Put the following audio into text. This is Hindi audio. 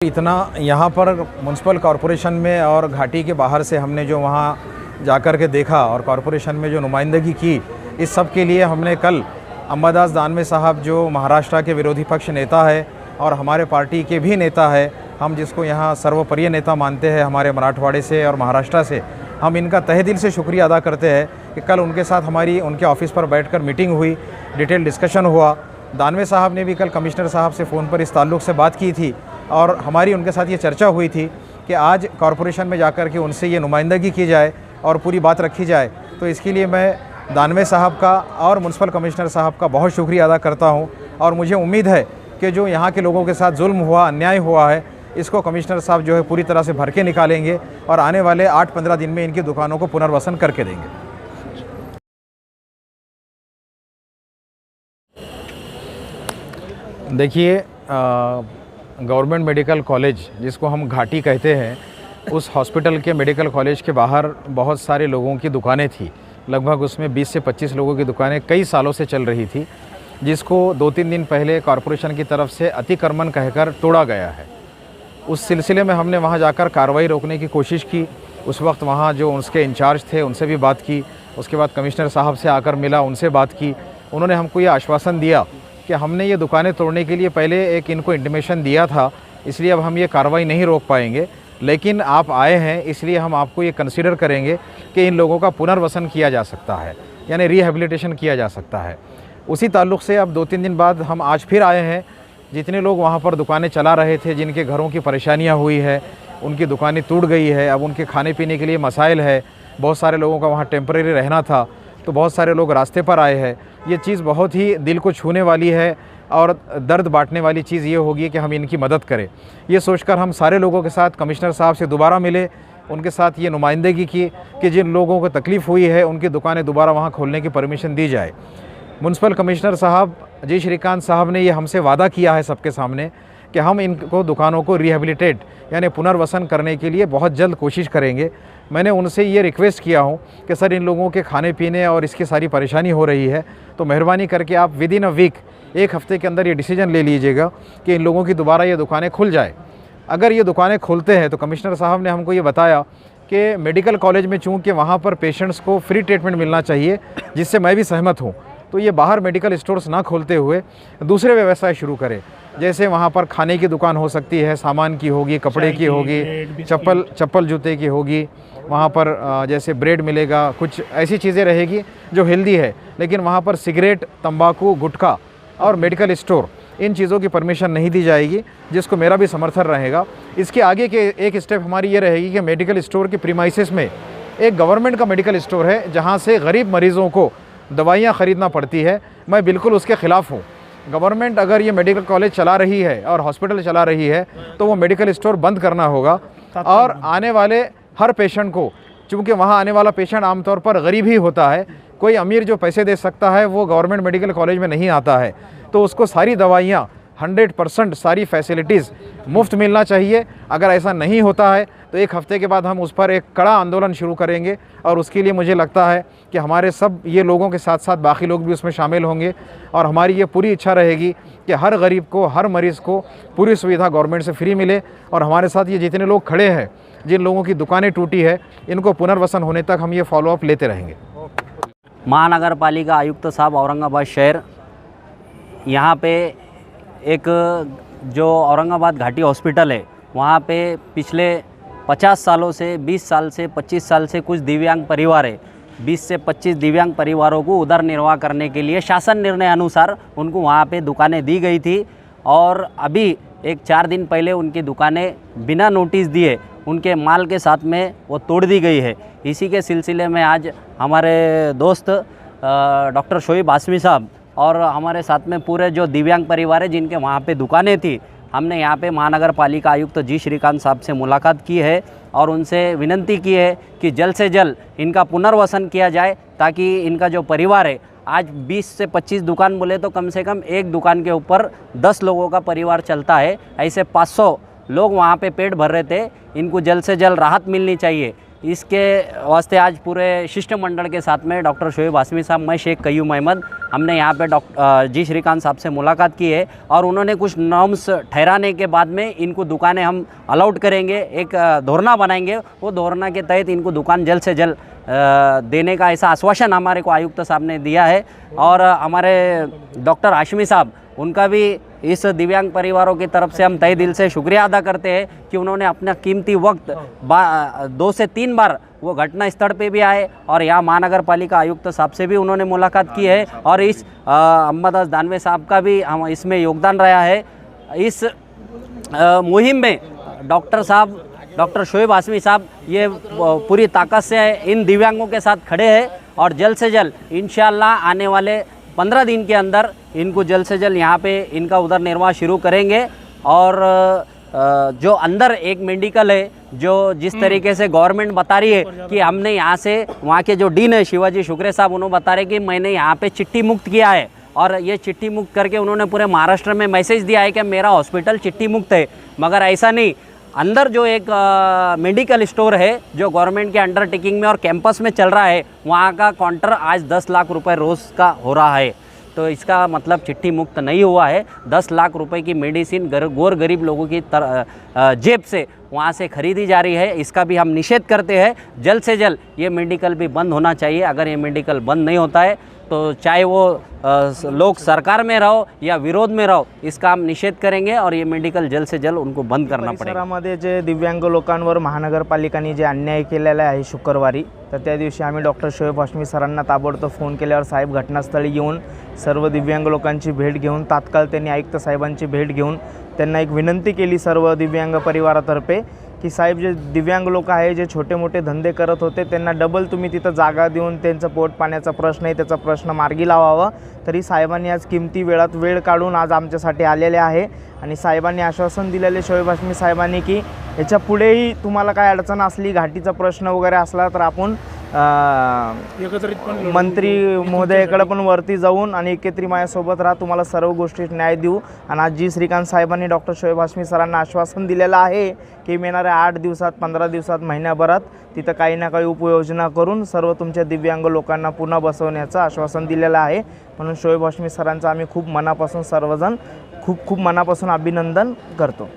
इतना यहाँ पर म्युनिसिपल कॉरपोरेशन में और घाटी के बाहर से हमने जो वहाँ जाकर के देखा और कॉरपोरेशन में जो नुमाइंदगी की, इस सब के लिए हमने कल अंबादास दानवे साहब जो महाराष्ट्र के विरोधी पक्ष नेता है और हमारे पार्टी के भी नेता है, हम जिसको यहाँ सर्वप्रिय नेता मानते हैं हमारे मराठवाड़े से और महाराष्ट्र से, हम इनका तहे दिल से शुक्रिया अदा करते हैं कि कल उनके साथ हमारी उनके ऑफिस पर बैठकर मीटिंग हुई, डिटेल डिस्कशन हुआ। दानवे साहब ने भी कल कमिश्नर साहब से फ़ोन पर इस ताल्लुक़ से बात की थी और हमारी उनके साथ ये चर्चा हुई थी कि आज कॉरपोरेशन में जाकर के उनसे ये नुमाइंदगी की जाए और पूरी बात रखी जाए। तो इसके लिए मैं दानवे साहब का और म्युनिसिपल कमिश्नर साहब का बहुत शुक्रिया अदा करता हूँ और मुझे उम्मीद है कि जो यहाँ के लोगों के साथ जुल्म हुआ, अन्याय हुआ है, इसको कमिश्नर साहब जो है पूरी तरह से भर के निकालेंगे और आने वाले 8-15 दिन में इनकी दुकानों को पुनर्वसन करके देंगे। देखिए, गवर्नमेंट मेडिकल कॉलेज जिसको हम घाटी कहते हैं, उस हॉस्पिटल के मेडिकल कॉलेज के बाहर बहुत सारे लोगों की दुकानें थी। लगभग उसमें 20 से 25 लोगों की दुकानें कई सालों से चल रही थी, जिसको 2-3 दिन पहले कॉरपोरेशन की तरफ से अतिक्रमण कहकर तोड़ा गया है। उस सिलसिले में हमने वहां जाकर कार्रवाई रोकने की कोशिश की। उस वक्त वहां जो उसके इंचार्ज थे उनसे भी बात की, उसके बाद कमिश्नर साहब से आकर मिला, उनसे बात की। उन्होंने हमको ये आश्वासन दिया कि हमने ये दुकानें तोड़ने के लिए पहले एक इनको इंटीमेशन दिया था, इसलिए अब हम ये कार्रवाई नहीं रोक पाएंगे, लेकिन आप आए हैं इसलिए हम आपको ये कंसीडर करेंगे कि इन लोगों का पुनर्वसन किया जा सकता है, यानी रिहेबिलिटेशन किया जा सकता है। उसी ताल्लुक़ से अब 2-3 दिन बाद हम आज फिर आए हैं। जितने लोग वहाँ पर दुकानें चला रहे थे, जिनके घरों की परेशानियाँ हुई है, उनकी दुकानें टूट गई है, अब उनके खाने पीने के लिए मसाइल है, बहुत सारे लोगों का वहाँ टेम्परेरी रहना था, तो बहुत सारे लोग रास्ते पर आए हैं। ये चीज़ बहुत ही दिल को छूने वाली है और दर्द बांटने वाली चीज़ ये होगी कि हम इनकी मदद करें। ये सोचकर हम सारे लोगों के साथ कमिश्नर साहब से दोबारा मिले, उनके साथ ये नुमाइंदगी की कि जिन लोगों को तकलीफ़ हुई है उनकी दुकानें दोबारा वहाँ खोलने की परमिशन दी जाए। म्युनिसिपल कमिश्नर साहब जी श्रीकांत साहब ने ये हमसे वादा किया है सबके सामने कि हम इनको दुकानों को रिहेबिलिटेट यानी पुनर्वसन करने के लिए बहुत जल्द कोशिश करेंगे। मैंने उनसे ये रिक्वेस्ट किया हूँ कि सर, इन लोगों के खाने पीने और इसकी सारी परेशानी हो रही है, तो मेहरबानी करके आप विदिन अ वीक, एक हफ़्ते के अंदर ये डिसीजन ले लीजिएगा कि इन लोगों की दोबारा ये दुकानें खुल जाए। अगर ये दुकानें खुलते हैं तो कमिश्नर साहब ने हमको ये बताया कि मेडिकल कॉलेज में चूँकि वहाँ पर पेशेंट्स को फ्री ट्रीटमेंट मिलना चाहिए, जिससे मैं भी सहमत हूँ, तो ये बाहर मेडिकल स्टोर्स ना खोलते हुए दूसरे व्यवसाय शुरू करें। जैसे वहाँ पर खाने की दुकान हो सकती है, सामान की होगी, कपड़े की होगी, चप्पल जूते की होगी, वहाँ पर जैसे ब्रेड मिलेगा, कुछ ऐसी चीज़ें रहेगी जो हेल्दी है, लेकिन वहाँ पर सिगरेट, तंबाकू, गुटखा और मेडिकल स्टोर, इन चीज़ों की परमिशन नहीं दी जाएगी, जिसको मेरा भी समर्थन रहेगा। इसके आगे के एक स्टेप हमारी ये रहेगी कि मेडिकल स्टोर के प्रीमाइसेस में एक गवर्नमेंट का मेडिकल स्टोर है, जहाँ से गरीब मरीज़ों को दवाइयाँ ख़रीदना पड़ती है। मैं बिल्कुल उसके ख़िलाफ़ हूँ। गवर्नमेंट अगर ये मेडिकल कॉलेज चला रही है और हॉस्पिटल चला रही है तो वो मेडिकल स्टोर बंद करना होगा और आने वाले हर पेशेंट को, चूँकि वहाँ आने वाला पेशेंट आमतौर पर गरीब ही होता है, कोई अमीर जो पैसे दे सकता है वो गवर्नमेंट मेडिकल कॉलेज में नहीं आता है, तो उसको सारी दवाइयाँ 100% सारी फैसिलिटीज़ मुफ्त मिलना चाहिए। अगर ऐसा नहीं होता है तो एक हफ़्ते के बाद हम उस पर एक कड़ा आंदोलन शुरू करेंगे और उसके लिए मुझे लगता है कि हमारे सब ये लोगों के साथ साथ बाकी लोग भी उसमें शामिल होंगे और हमारी ये पूरी इच्छा रहेगी कि हर गरीब को, हर मरीज़ को पूरी सुविधा गवर्नमेंट से फ्री मिले। और हमारे साथ ये जितने लोग खड़े हैं, जिन लोगों की दुकानें टूटी है, इनको पुनर्वसन होने तक हम ये फॉलोअप लेते रहेंगे। महानगर पालिका आयुक्त साहब औरंगाबाद शहर, यहाँ पे एक जो औरंगाबाद घाटी हॉस्पिटल है, वहाँ पे पिछले 50 सालों से, 20 साल से, 25 साल से कुछ दिव्यांग परिवार है। 20 से 25 दिव्यांग परिवारों को उदर निर्वाह करने के लिए शासन निर्णय अनुसार उनको वहाँ पे दुकानें दी गई थी और अभी एक 4 दिन पहले उनकी दुकानें बिना नोटिस दिए उनके माल के साथ में वो तोड़ दी गई है। इसी के सिलसिले में आज हमारे दोस्त डॉक्टर शोएब आसमी साहब और हमारे साथ में पूरे जो दिव्यांग परिवार है जिनके वहाँ पे दुकानें थी, हमने यहाँ पे महानगर पालिका आयुक्त जी श्रीकांत साहब से मुलाकात की है और उनसे विनंती की है कि जल्द से जल्द इनका पुनर्वसन किया जाए, ताकि इनका जो परिवार है, आज 20 से 25 दुकान बोले तो कम से कम एक दुकान के ऊपर 10 लोगों का परिवार चलता है, ऐसे 500 लोग वहाँ पे पेट भर रहे थे। इनको जल्द से जल्द राहत मिलनी चाहिए। इसके वास्ते आज पूरे शिष्टमंडल के साथ में डॉक्टर शोएब हाशमी साहब, मैं शेख कयूम अहमद, हमने यहाँ पे जी श्रीकांत साहब से मुलाकात की है और उन्होंने कुछ नॉर्म्स ठहराने के बाद में इनको दुकानें हम अलाउड करेंगे, एक धोरणा बनाएंगे, वो धोरणा के तहत इनको दुकान जल्द से जल्द देने का ऐसा आश्वासन हमारे को आयुक्त साहब ने दिया है। और हमारे डॉक्टर हाशमी साहब, उनका भी इस दिव्यांग परिवारों की तरफ से हम तहे दिल से शुक्रिया अदा करते हैं कि उन्होंने अपना कीमती वक्त 2 से 3 बार वो घटना स्थल पे भी आए और यहाँ महानगर पालिका आयुक्त साहब से भी उन्होंने मुलाकात की है और इस अम्बादास दानवे साहब का भी हम इसमें योगदान रहा है। इस मुहिम में डॉक्टर शोएब हाशमी साहब ये पूरी ताकत से इन दिव्यांगों के साथ खड़े हैं और जल्द से जल्द इंशाअल्लाह आने वाले 15 दिन के अंदर इनको जल्द से जल्द यहाँ पे इनका उधर निर्वाह शुरू करेंगे। और जो अंदर एक मेडिकल है, जो जिस तरीके से गवर्नमेंट बता रही है कि हमने यहाँ से, वहाँ के जो डीन है शिवाजी शुक्रे साहब, उन्होंने बता रहे कि मैंने यहाँ पे चिट्ठी मुक्त किया है और ये चिट्ठी मुक्त करके उन्होंने पूरे महाराष्ट्र में मैसेज दिया है कि मेरा हॉस्पिटल चिट्ठी मुक्त है। मगर ऐसा नहीं, अंदर जो एक मेडिकल स्टोर है जो गवर्नमेंट के अंडरटेकिंग में और कैंपस में चल रहा है, वहाँ का काउंटर आज 10 लाख रुपए रोज़ का हो रहा है। तो इसका मतलब चिट्ठी मुक्त नहीं हुआ है। 10 लाख रुपए की मेडिसिन गोर गरीब लोगों की जेब से वहाँ से खरीदी जा रही है। इसका भी हम निषेध करते हैं। जल्द से जल्द ये मेडिकल भी बंद होना चाहिए। अगर ये मेडिकल बंद नहीं होता है तो चाहे वो लोग सरकार में रहो या विरोध में रहो, इसका हम निषेध करेंगे और ये मेडिकल जल्द से जल्द उनको बंद करना पडेल। परिसरामध्ये जे दिव्यांग लोकांवर महानगरपालिकांनी जे अन्याय केलेला आहे शुक्रवारी, तर त्या दिवशी आम्ही डॉक्टर शोएब हाशमी सरांना ताबडतोब फोन केल्यावर साहेब घटनास्थळी येऊन सर्व दिव्यांग लोकांची भेट घेऊन तात्काळ त्यांनी आयुक्त साहेबांची भेट घेऊन त्यांना एक विनंती केली सर्व दिव्यांग परिवारातर्फे की साहेब जे दिव्यांग लोक आहे, जे छोटे मोठे धंदे करत होते, त्यांना डबल तुम्ही तिथं जागा देऊन त्यांचं पोट पाण्याचा प्रश्न आहे त्याचा प्रश्न मार्गी लावावा। तरी साहेबांनी आज किमती वेळात वेळ काढून आज आमच्यासाठी आलेले आहे आणि साहेबांनी आश्वासन दिलेले शोएब हाशमी साहेबांनी की याच्या पुढेही तुम्हाला काय अडचण असली, घाटीचा प्रश्न वगैरे असला तर आपण मंत्री महोदयाकडे पण वरती जाऊन आणि एकत्रित माझ्यासोबत राहा, तुम्हाला सर्व गोष्टीत न्याय देऊ। आणि आज जी श्रीकांत साहेबांनी डॉक्टर शोएब हाशमी सरांना आश्वासन दिलेलं आहे की येणाऱ्या 8 दिवसात, 15 दिवसात, महिन्याभरात तिथं काही ना काही उपयोजना करून सर्व तुमच्या दिव्यांग लोकांना पुन्हा बसवण्याचं आश्वासन दिलेलं आहे। म्हणून शोएब हाशमी सरांचं आम्ही खूप मनापासून सर्वजण खूप मनापासून अभिनंदन करतो।